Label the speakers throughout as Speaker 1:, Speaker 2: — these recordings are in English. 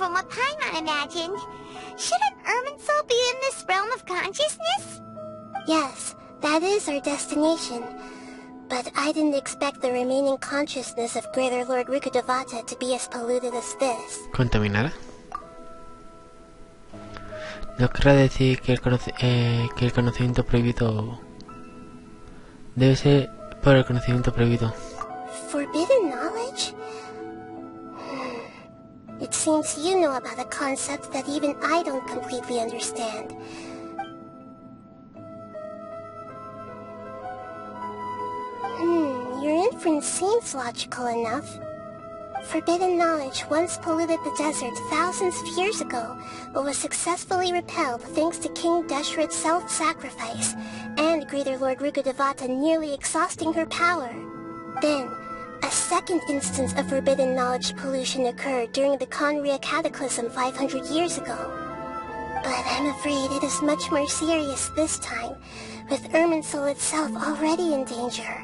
Speaker 1: from what Paimon imagined. Shouldn't Irminsul be in this realm of consciousness?
Speaker 2: Yes, that is our destination. But I didn't expect the remaining consciousness of Greater Lord Rukkhadevata to be as polluted as this.
Speaker 3: ¿Contaminada? No querrá decir que el conocimiento prohibido debe ser por el conocimiento prohibido.
Speaker 2: Forbidden knowledge? It seems you know about a concept that even I don't completely understand. Your inference seems logical enough. Forbidden knowledge once polluted the desert thousands of years ago, but was successfully repelled thanks to King Deshret's self-sacrifice, and Greater Lord Rukkhadevata nearly exhausting her power. Then, a second instance of forbidden knowledge pollution occurred during the Conria Cataclysm 500 years ago. But I'm afraid it is much more serious this time, with Irminsul itself already in danger.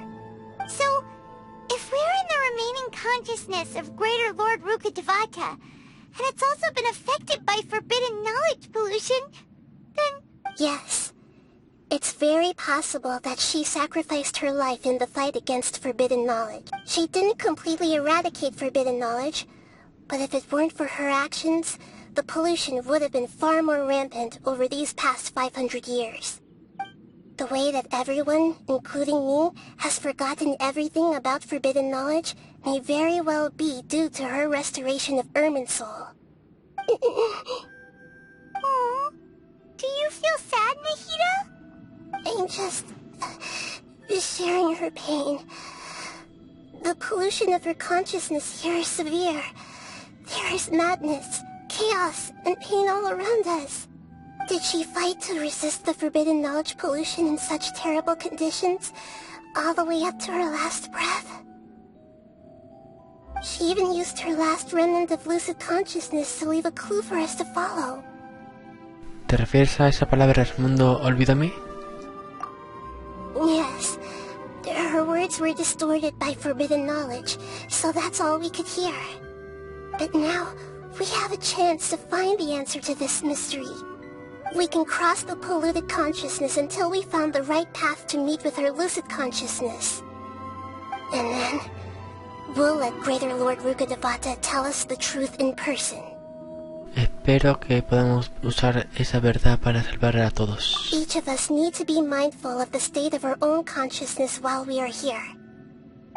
Speaker 1: So, if we're in the remaining consciousness of Greater Lord Rukkhadevata, and it's also been affected by forbidden knowledge pollution, then...
Speaker 2: Yes. It's very possible that she sacrificed her life in the fight against forbidden knowledge. She didn't completely eradicate forbidden knowledge, but if it weren't for her actions, the pollution would have been far more rampant over these past 500 years. The way that everyone, including me, has forgotten everything about forbidden knowledge may very well be due to her restoration of Irminsul.
Speaker 1: Aww. Do you feel sad, Nahida?
Speaker 2: I'm just sharing her pain. The pollution of her consciousness here is severe. There is madness, chaos, and pain all around us. Did she fight to resist the forbidden knowledge pollution in such terrible conditions, all the way up to her last breath? She even used her last remnant of lucid consciousness to leave a clue for us to follow.
Speaker 3: ¿Te refieres a esa palabra, mundo olvídame?
Speaker 2: Yes. Her words were distorted by forbidden knowledge, so that's all we could hear. But now, we have a chance to find the answer to this mystery. We can cross the polluted consciousness until we found the right path to meet with her lucid consciousness. And then, we'll let Greater Lord Rukkhadevata tell us the truth in person.
Speaker 3: Espero que podamos usar esa verdad para salvar a todos.
Speaker 2: Each of us need to be mindful of the state of our own consciousness while we are here.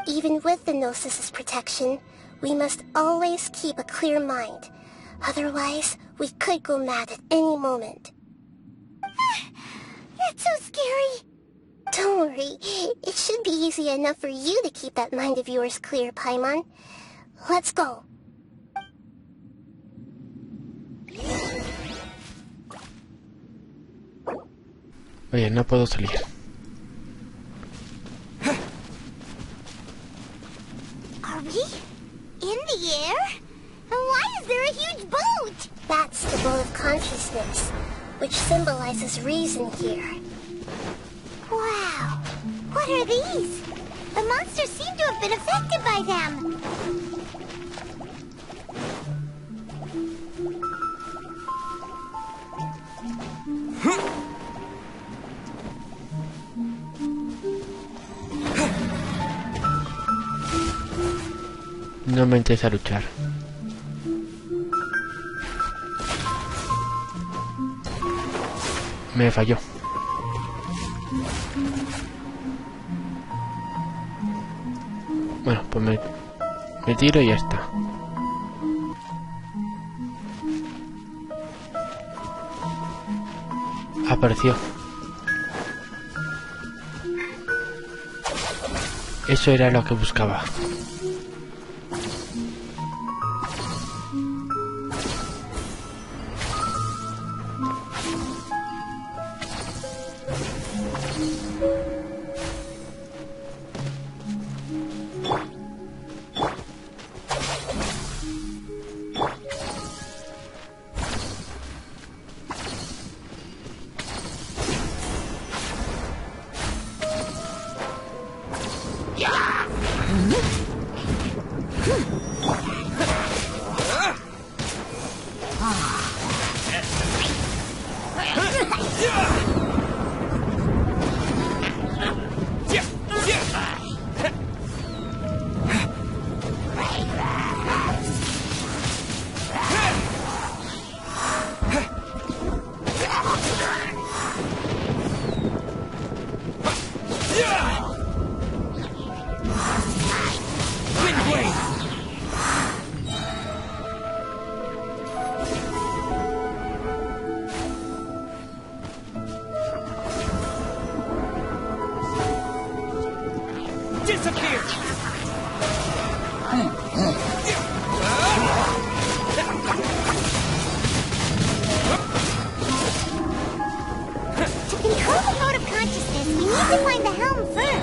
Speaker 2: Even with the Gnosis' protection, we must always keep a clear mind. Otherwise, we could go mad at any moment.
Speaker 1: That's so scary.
Speaker 2: Don't worry. It should be easy enough for you to keep that mind of yours clear, Paimon. Let's go.
Speaker 3: Oye, no puedo salir.
Speaker 1: Are we in the air? And why is there a huge boat?
Speaker 2: That's the boat of consciousness, which symbolizes reason here.
Speaker 1: Wow. What are these? The monsters seem to have been affected by them.
Speaker 3: No me interesa luchar. Me falló. Bueno, pues me tiro y ya está. Apareció. Eso era lo que buscaba.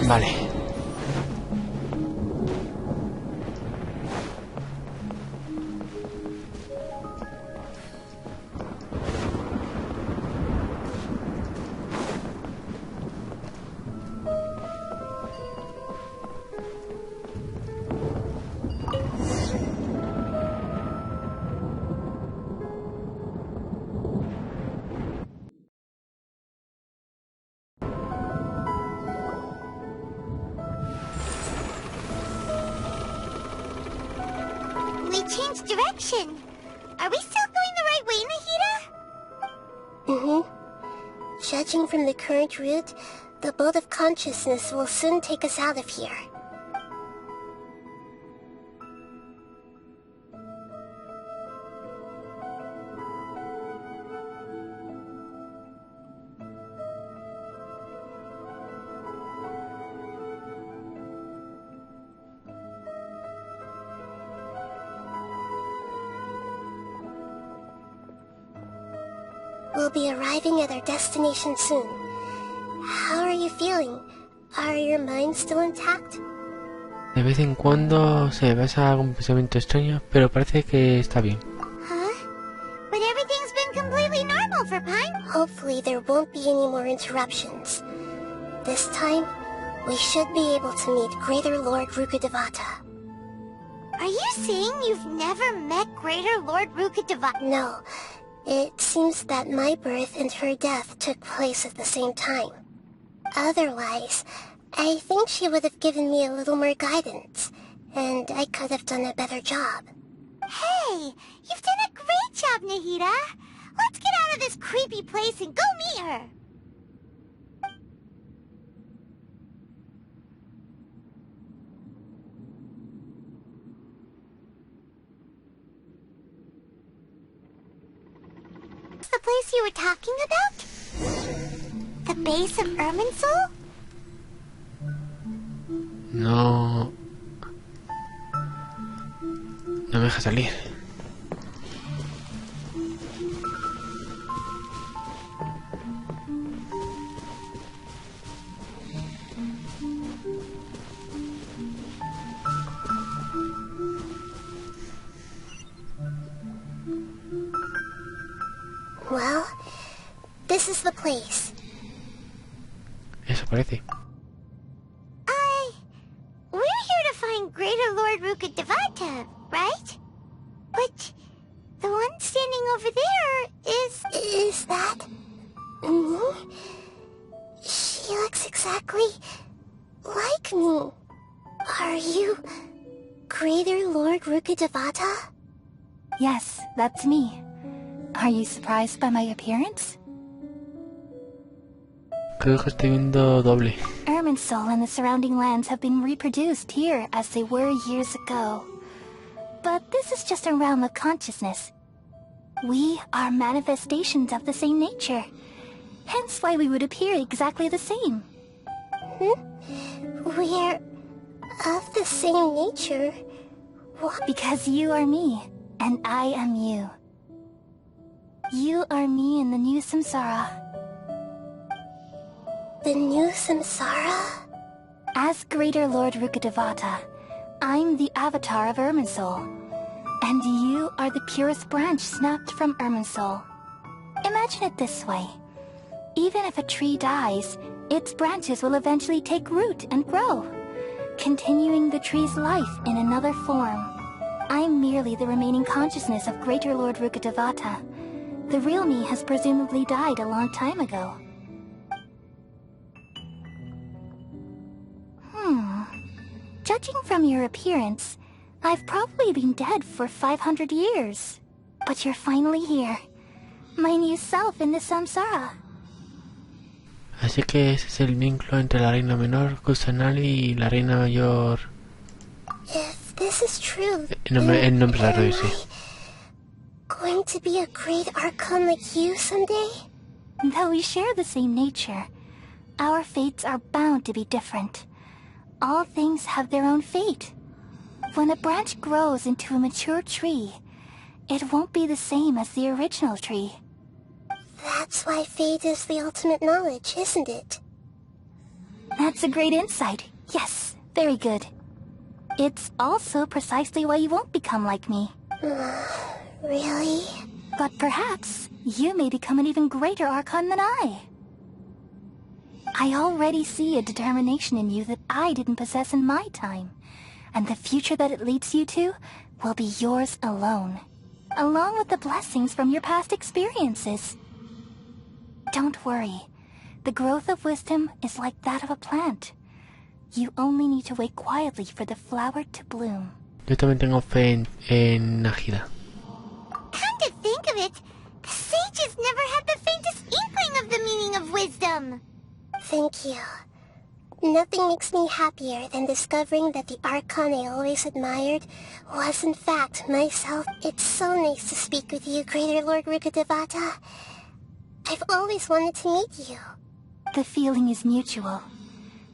Speaker 3: Vale.
Speaker 1: Changed direction. Are we still going the right way, Nahida?
Speaker 2: Judging from the current route, the boat of consciousness will soon take us out of here. We'll be arriving at our destination soon. How are you feeling? Are your minds still intact?
Speaker 3: De vez en cuando se me pasa algún pensamiento extraño, pero parece que está bien.
Speaker 1: Huh? But everything's been completely normal for Pine.
Speaker 2: Hopefully there won't be any more interruptions. This time, we should be able to meet Greater Lord Rukkhadevata.
Speaker 1: Are you saying you've never met Greater Lord Rukkhadevata?
Speaker 2: No. It seems that my birth and her death took place at the same time. Otherwise, I think she would have given me a little more guidance, and I could have done a better job.
Speaker 1: Hey, you've done a great job, Nahida. Let's get out of this creepy place and go meet her. The place you were talking about? The base of Irminsul?
Speaker 3: No me deja salir.
Speaker 2: Well, this is the place.
Speaker 3: Eso parece.
Speaker 1: We're here to find Greater Lord Rukkhadevata, right? But the one standing over there
Speaker 2: Is that me? She looks exactly like me. Are you Greater Lord Rukkhadevata?
Speaker 4: Yes, that's me. Are you surprised by my appearance?
Speaker 3: Creo que estoy viendo doble.
Speaker 4: Irminsul and the surrounding lands have been reproduced here as they were years ago. But this is just a realm of consciousness. We are manifestations of the same nature. Hence why we would appear exactly the same.
Speaker 2: We're of the same nature? What?
Speaker 4: Because you are me, and I am you. You are me in the new samsara.
Speaker 2: The new samsara?
Speaker 4: As Greater Lord Rukkhadevata, I'm the avatar of Irminsul, and you are the purest branch snapped from Irminsul. Imagine it this way. Even if a tree dies, its branches will eventually take root and grow, continuing the tree's life in another form. I'm merely the remaining consciousness of Greater Lord Rukkhadevata, The real me has presumably died a long time ago. Judging from your appearance, I've probably been dead for 500 years. But you're finally here. My new self in the samsara.
Speaker 3: Así que ese es el vínculo entre la reina menor, Kusanali, y la reina mayor...
Speaker 2: If this is true,
Speaker 3: El nombre raro ese.
Speaker 2: going to be a great archon like you someday?
Speaker 4: Though we share the same nature, our fates are bound to be different. All things have their own fate. When a branch grows into a mature tree, it won't be the same as the original tree.
Speaker 2: That's why fate is the ultimate knowledge, isn't it?
Speaker 4: That's a great insight. Yes, very good. It's also precisely why you won't become like me.
Speaker 2: Really?
Speaker 4: But perhaps you may become an even greater archon than I. I already see a determination in you that I didn't possess in my time, and the future that it leads you to will be yours alone, along with the blessings from your past experiences. Don't worry. The growth of wisdom is like that of a plant. You only need to wait quietly for the flower to bloom.
Speaker 3: Yo también tengo fe en Najida.
Speaker 1: Come to think of it, the sages never had the faintest inkling of the meaning of wisdom.
Speaker 2: Thank you. Nothing makes me happier than discovering that the archon I always admired was in fact myself. It's so nice to speak with you, Greater Lord Rukkhadevata. I've always wanted to meet you.
Speaker 4: The feeling is mutual.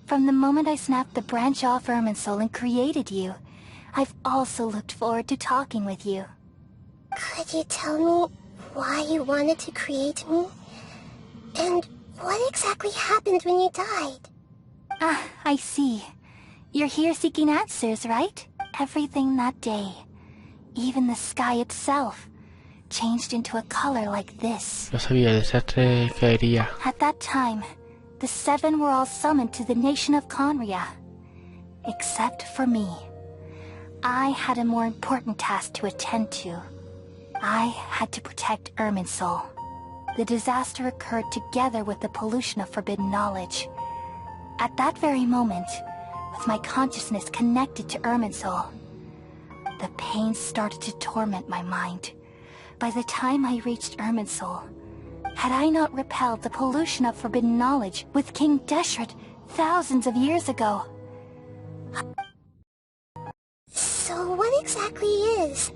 Speaker 4: From the moment I snapped the branch off Irminsul and created you, I've also looked forward to talking with you.
Speaker 2: Could you tell me why you wanted to create me? And what exactly happened when you died?
Speaker 4: Ah, I see. You're here seeking answers, right? Everything that day, even the sky itself, changed into a color like this.
Speaker 3: Lo sabía, el desastre caería.
Speaker 4: At that time, the seven were all summoned to the nation of Conria. Except for me. I had a more important task to attend to. I had to protect Irminsul. The disaster occurred together with the pollution of forbidden knowledge. At that very moment, with my consciousness connected to Irminsul, the pain started to torment my mind. By the time I reached Irminsul, had I not repelled the pollution of forbidden knowledge with King Deshret thousands of years ago?
Speaker 2: So what exactly is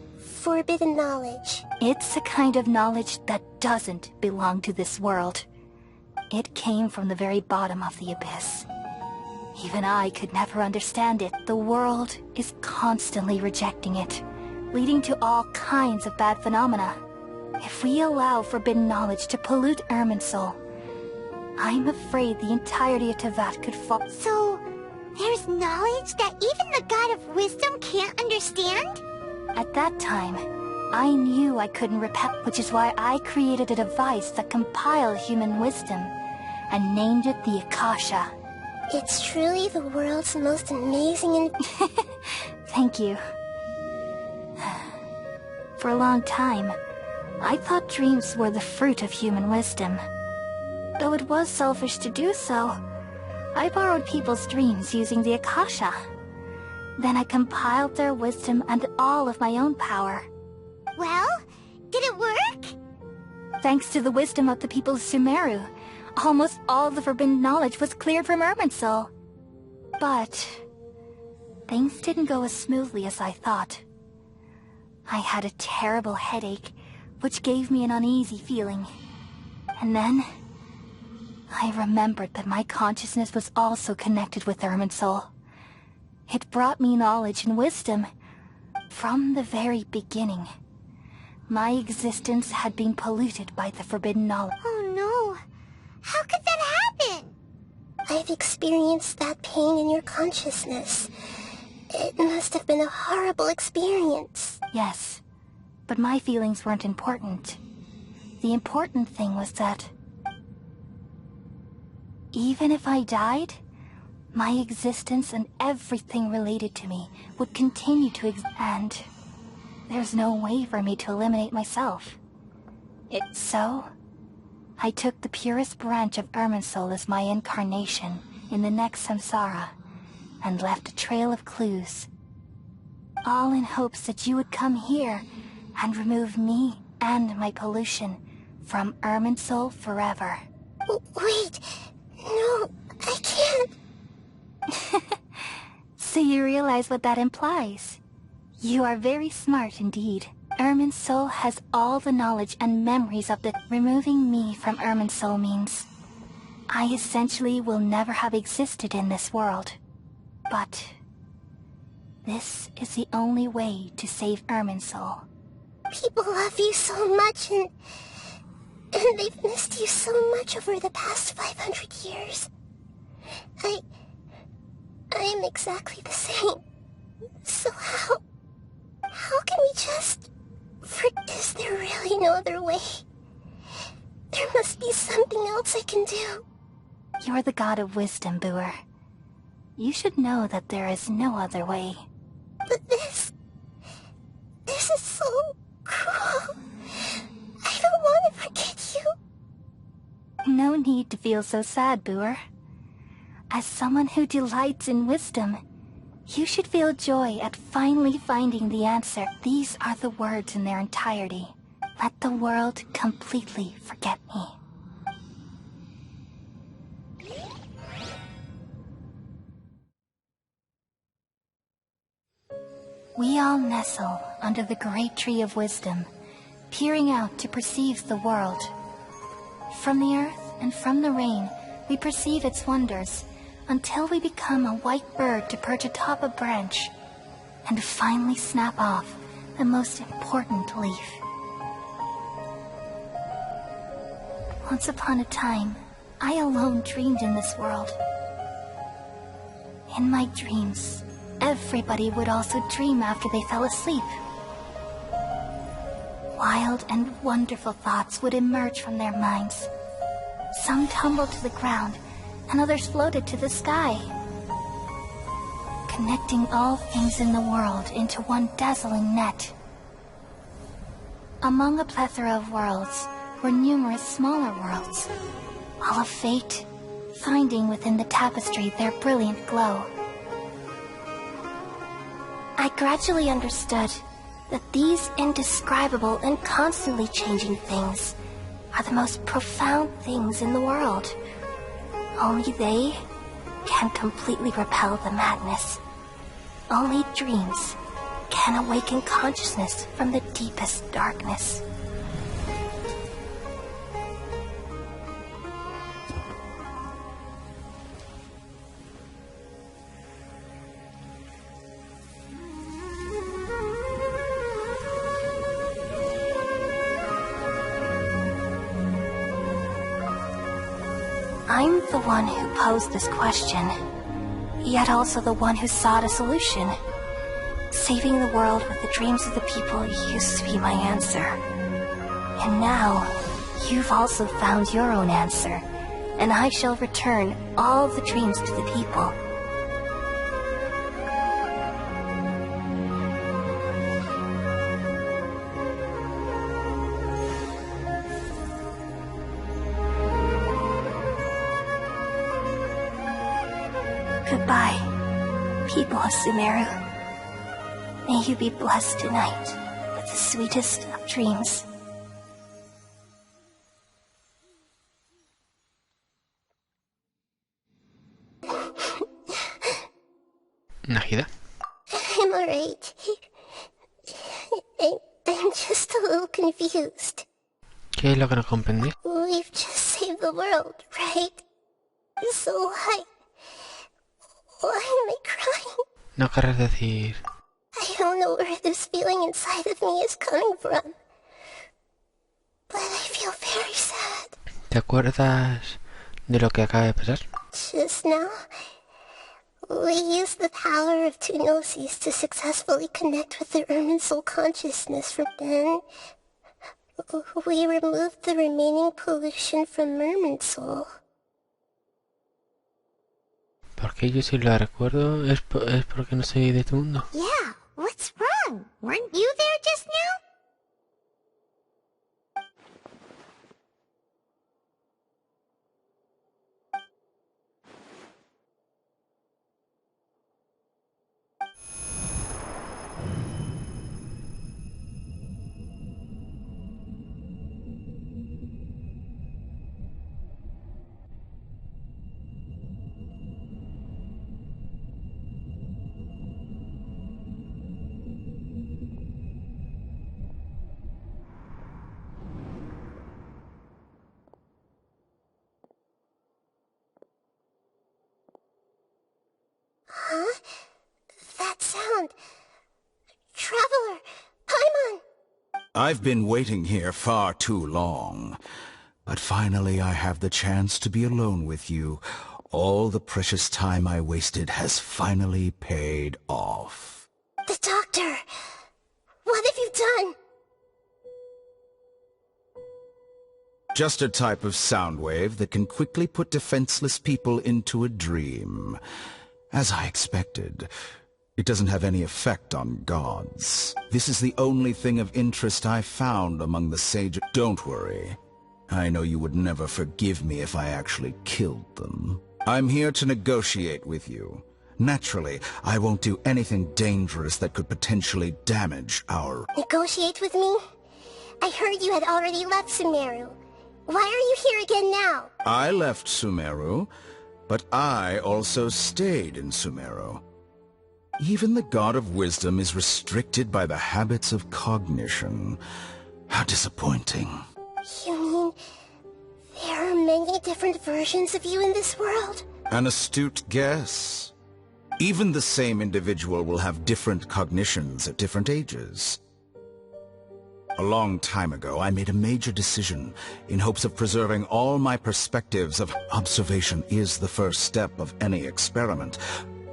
Speaker 2: forbidden knowledge?
Speaker 4: It's a kind of knowledge that doesn't belong to this world. It came from the very bottom of the abyss. Even I could never understand it. The world is constantly rejecting it, leading to all kinds of bad phenomena. If we allow forbidden knowledge to pollute Irminsul, I'm afraid the entirety of Teyvat could fall.
Speaker 1: So, there's knowledge that even the God of Wisdom can't understand?
Speaker 4: At that time, I knew I couldn't repel, which is why I created a device that compiled human wisdom, and named it the Akasha.
Speaker 2: It's truly the world's most amazing
Speaker 4: Thank you. For a long time, I thought dreams were the fruit of human wisdom. Though it was selfish to do so, I borrowed people's dreams using the Akasha. Then I compiled their wisdom and all of my own power.
Speaker 1: Well, did it work?
Speaker 4: Thanks to the wisdom of the people of Sumeru, almost all the forbidden knowledge was cleared from Irminsul. But things didn't go as smoothly as I thought. I had a terrible headache, which gave me an uneasy feeling. And then I remembered that my consciousness was also connected with Irminsul. It brought me knowledge and wisdom from the very beginning. My existence had been polluted by the forbidden knowledge.
Speaker 1: Oh no! How could that happen?
Speaker 2: I've experienced that pain in your consciousness. It must have been a horrible experience.
Speaker 4: Yes, but my feelings weren't important. The important thing was that even if I died, my existence and everything related to me would continue to exist, and there's no way for me to eliminate myself. So, I took the purest branch of Irminsul as my incarnation in the next samsara, and left a trail of clues. All in hopes that you would come here and remove me and my pollution from Irminsul forever.
Speaker 2: Wait, no, I can't.
Speaker 4: So you realize what that implies? You are very smart indeed. Irminsul has all the knowledge and memories of the removing me from Irminsul means I essentially will never have existed in this world. But this is the only way to save Irminsul.
Speaker 2: People love you so much, and they've missed you so much over the past 500 years. I am exactly the same. So how can we just... Is there really no other way? There must be something else I can do.
Speaker 4: You're the god of wisdom, Booer. You should know that there is no other way.
Speaker 2: But this is so cruel. I don't want to forget you.
Speaker 4: No need to feel so sad, Booer. As someone who delights in wisdom, you should feel joy at finally finding the answer. These are the words in their entirety. Let the world completely forget me. We all nestle under the great tree of wisdom, peering out to perceive the world. From the earth and from the rain, we perceive its wonders, until we become a white bird to perch atop a branch, and finally snap off the most important leaf. Once upon a time, I alone dreamed in this world. In my dreams, everybody would also dream after they fell asleep. Wild and wonderful thoughts would emerge from their minds. Some tumbled to the ground, and others floated to the sky, connecting all things in the world into one dazzling net. Among a plethora of worlds were numerous smaller worlds, all of fate, finding within the tapestry their brilliant glow. I gradually understood that these indescribable and constantly changing things are the most profound things in the world. Only they can completely repel the madness. Only dreams can awaken consciousness from the deepest darkness. I'm the one who posed this question, yet also the one who sought a solution. Saving the world with the dreams of the people used to be my answer. And now, you've also found your own answer, and I shall return all the dreams to the people. Goodbye, people of Sumeru. May you be blessed tonight with the sweetest of dreams.
Speaker 3: Nahida.
Speaker 2: I'm alright. I'm just a little confused.
Speaker 3: ¿Qué es lo que no comprendí?
Speaker 2: We've just saved the world, right? So why am I crying?
Speaker 3: No querrás decir...
Speaker 2: I don't know where this feeling inside of me is coming from, but I feel very sad.
Speaker 3: ¿Te acuerdas de lo que acaba de pasar?
Speaker 2: Just now, we used the power of two gnosis to successfully connect with the Irminsul consciousness. Then, we removed the remaining pollution from Irminsul.
Speaker 3: Porque yo si lo recuerdo es porque no soy de este mundo.
Speaker 1: Yeah, what's wrong? Weren't you there just
Speaker 5: I've been waiting here far too long. But finally I have the chance to be alone with you. All the precious time I wasted has finally paid off.
Speaker 2: The doctor! What have you done?
Speaker 5: Just a type of sound wave that can quickly put defenseless people into a dream. As I expected, it doesn't have any effect on gods. This is the only thing of interest I found among the sages. Don't worry. I know you would never forgive me if I actually killed them. I'm here to negotiate with you. Naturally, I won't do anything dangerous that could potentially damage our...
Speaker 2: Negotiate with me? I heard you had already left Sumeru. Why are you here again now?
Speaker 5: I left Sumeru, but I also stayed in Sumeru. Even the God of Wisdom is restricted by the habits of cognition. How disappointing.
Speaker 2: You mean there are many different versions of you in this world?
Speaker 5: An astute guess. Even the same individual will have different cognitions at different ages. A long time ago, I made a major decision in hopes of preserving all my perspectives of observation is the first step of any experiment.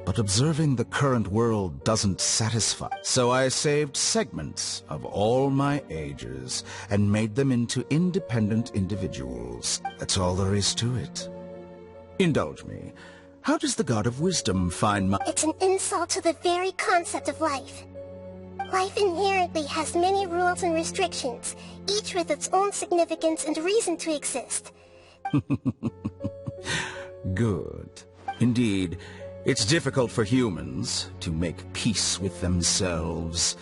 Speaker 5: But observing the current world doesn't satisfy. So I saved segments of all my ages and made them into independent individuals. That's all there is to it. Indulge me. How does the God of Wisdom find my...
Speaker 2: It's an insult to the very concept of life. Life inherently has many rules and restrictions, each with its own significance and reason to exist.
Speaker 5: Good. Indeed, it's difficult for humans to make peace with themselves,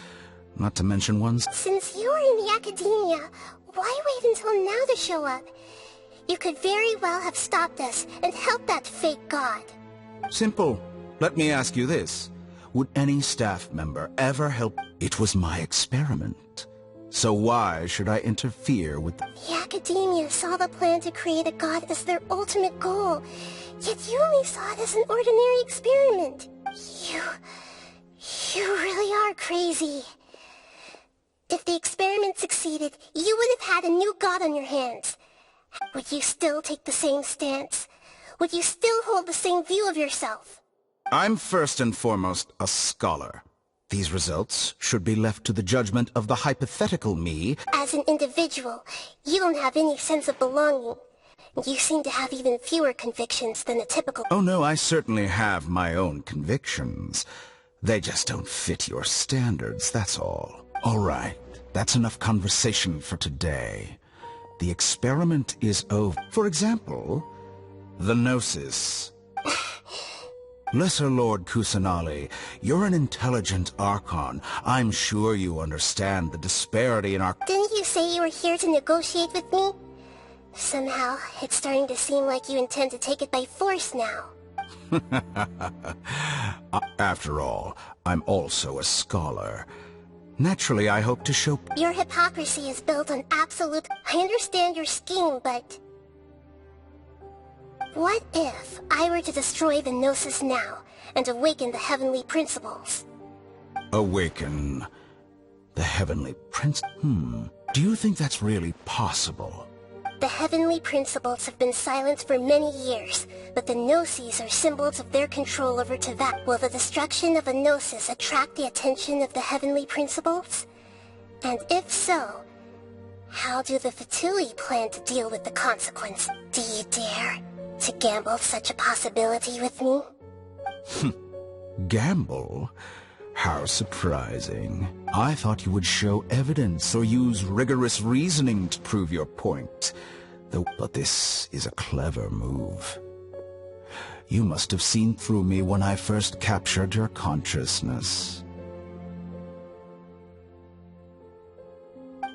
Speaker 5: not to mention one's...
Speaker 2: Since you're in the academia, why wait until now to show up? You could very well have stopped us and helped that fake god.
Speaker 5: Simple. Let me ask you this. Would any staff member ever help? It was my experiment. So why should I interfere with the...
Speaker 2: The academia saw the plan to create a god as their ultimate goal, yet you only saw it as an ordinary experiment. You really are crazy. If the experiment succeeded, you would have had a new god on your hands. Would you still take the same stance? Would you still hold the same view of yourself?
Speaker 5: I'm first and foremost a scholar. These results should be left to the judgment of the hypothetical me.
Speaker 2: As an individual, you don't have any sense of belonging. You seem to have even fewer convictions than a typical...
Speaker 5: Oh no, I certainly have my own convictions. They just don't fit your standards, that's all. All right, that's enough conversation for today. The experiment is over. For example, the Gnosis. Lesser Lord Kusanali, you're an intelligent Archon. I'm sure you understand the disparity in our...
Speaker 2: Didn't you say you were here to negotiate with me? Somehow, it's starting to seem like you intend to take it by force now.
Speaker 5: After all, I'm also a scholar. Naturally, I hope to show...
Speaker 2: Your hypocrisy is built on absolute... I understand your scheme, but... What if I were to destroy the Gnosis now, and awaken the heavenly principles?
Speaker 5: Awaken the heavenly prince... Do you think that's really possible?
Speaker 2: The heavenly principles have been silent for many years, but the Gnosis are symbols of their control over Teyvat. Will the destruction of a Gnosis attract the attention of the heavenly principles? And if so, how do the Fatui plan to deal with the consequence? Do you dare to gamble such a possibility with me?
Speaker 5: Gamble? How surprising. I thought you would show evidence or use rigorous reasoning to prove your point. But this is a clever move. You must have seen through me when I first captured your consciousness.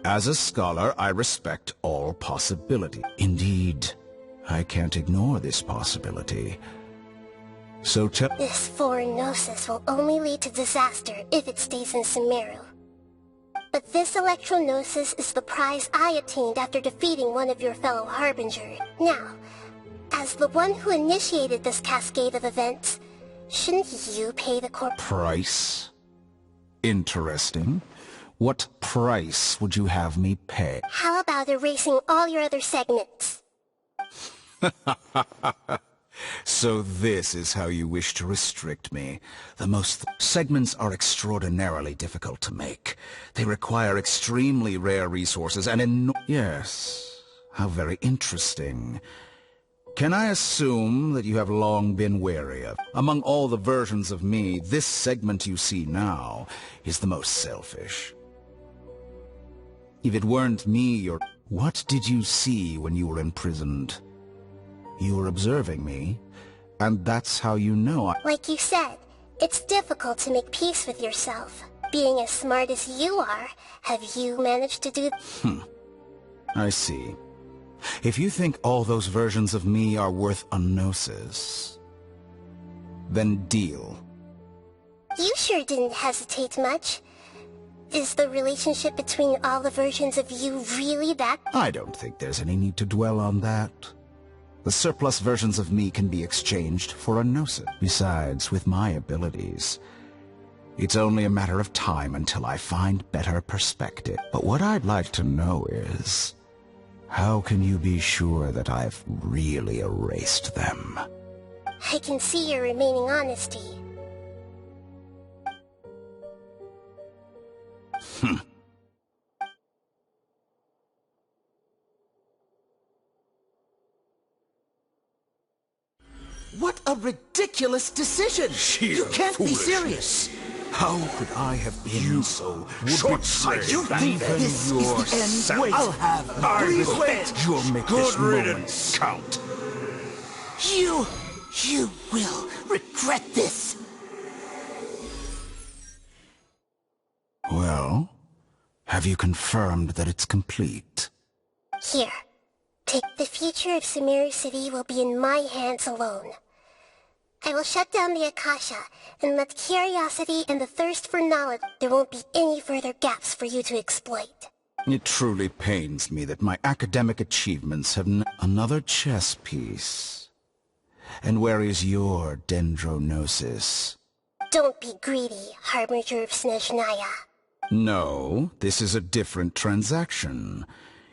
Speaker 5: As a scholar, I respect all possibility. Indeed, I can't ignore this possibility. So
Speaker 2: This foreign Gnosis will only lead to disaster if it stays in Sumeru. But this Electro-Gnosis is the prize I obtained after defeating one of your fellow Harbingers. Now, as the one who initiated this cascade of events, shouldn't you pay the
Speaker 5: price? Interesting. What price would you have me pay?
Speaker 2: How about erasing all your other segments?
Speaker 5: So this is how you wish to restrict me. The most segments are extraordinarily difficult to make. They require extremely rare resources and Yes, how very interesting. Can I assume that you have long been wary of? Among all the versions of me, this segment you see now is the most selfish. If it weren't me, what did you see when you were imprisoned? You were observing me, and that's how you know
Speaker 2: Like you said, it's difficult to make peace with yourself. Being as smart as you are, have you managed to do...
Speaker 5: I see. If you think all those versions of me are worth a gnosis, then deal.
Speaker 2: You sure didn't hesitate much. Is the relationship between all the versions of you really that...
Speaker 5: I don't think there's any need to dwell on that. The surplus versions of me can be exchanged for a gnosis. Besides, with my abilities, it's only a matter of time until I find better perspective. But what I'd like to know is, how can you be sure that I've really erased them?
Speaker 2: I can see your remaining honesty.
Speaker 6: What a ridiculous decision!
Speaker 5: Sheer
Speaker 6: You can't be
Speaker 5: foolishness.
Speaker 6: serious!
Speaker 5: How could I have been so short-sighted?
Speaker 6: You think
Speaker 5: Even
Speaker 6: this is the
Speaker 5: yourself.
Speaker 6: end? Wait, I'll have... Please wait!
Speaker 5: You'll make this moment count.
Speaker 6: You will regret this!
Speaker 5: Well, have you confirmed that it's complete?
Speaker 2: Here. The future of Sumeru City will be in my hands alone. I will shut down the Akasha, and let curiosity and the thirst for knowledge... There won't be any further gaps for you to exploit.
Speaker 5: It truly pains me that my academic achievements have another chess piece. And where is your dendronosis?
Speaker 2: Don't be greedy, Harbinger of Snezhnaya.
Speaker 5: No, this is a different transaction.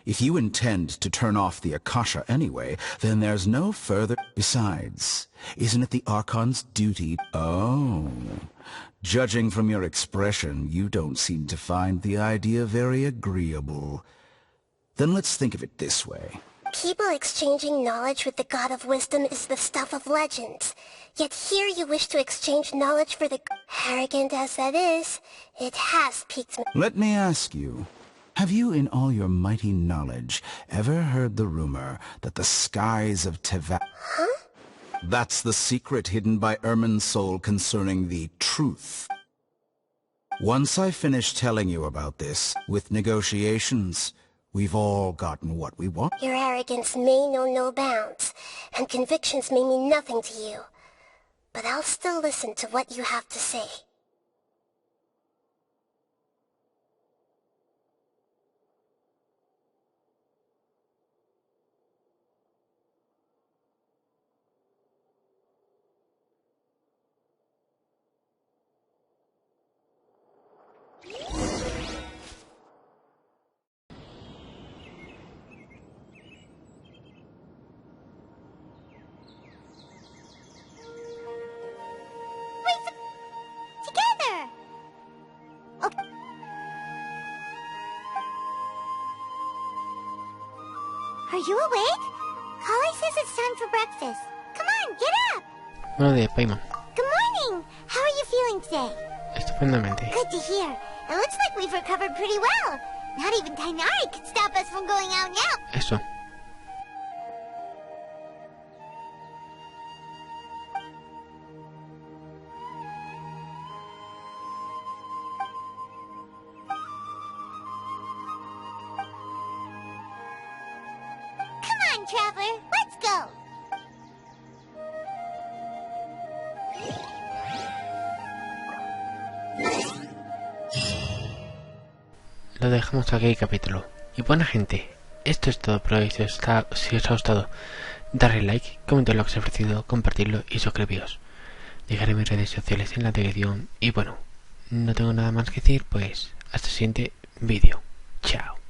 Speaker 5: If you intend to turn off the Akasha anyway, then there's no further... Besides, isn't it the Archon's duty... Oh, judging from your expression, you don't seem to find the idea very agreeable. Then let's think of it this way.
Speaker 2: People exchanging knowledge with the God of Wisdom is the stuff of legends. Yet here you wish to exchange knowledge for the... Arrogant as that is, it has piqued me.
Speaker 5: Let me ask you, have you in all your mighty knowledge ever heard the rumor that the skies of Teva...
Speaker 2: Huh?
Speaker 5: That's the secret hidden by Irminsul concerning the truth. Once I finish telling you about this, with negotiations, we've all gotten what we want.
Speaker 2: Your arrogance may know no bounds, and convictions may mean nothing to you. But I'll still listen to what you have to say.
Speaker 1: Together! Okay. Are you awake? Holly says it's time for breakfast. Come on, get up!
Speaker 3: Buenos días, Paimon.
Speaker 1: Good morning! How are you feeling today?
Speaker 3: Estupendamente.
Speaker 1: Good to hear. It looks like we've recovered pretty well. Not even Tainari could stop us from going out now.
Speaker 3: Eso.
Speaker 1: Come on, Traveler. Let's go.
Speaker 3: Lo dejamos aquí el capítulo. Y buena gente, esto es todo por hoy. Si os ha gustado, darle like, comentar lo que os ha ofrecido, compartirlo y suscribiros. Dejaré mis redes sociales en la descripción. Y bueno, no tengo nada más que decir, pues hasta el siguiente vídeo. Chao.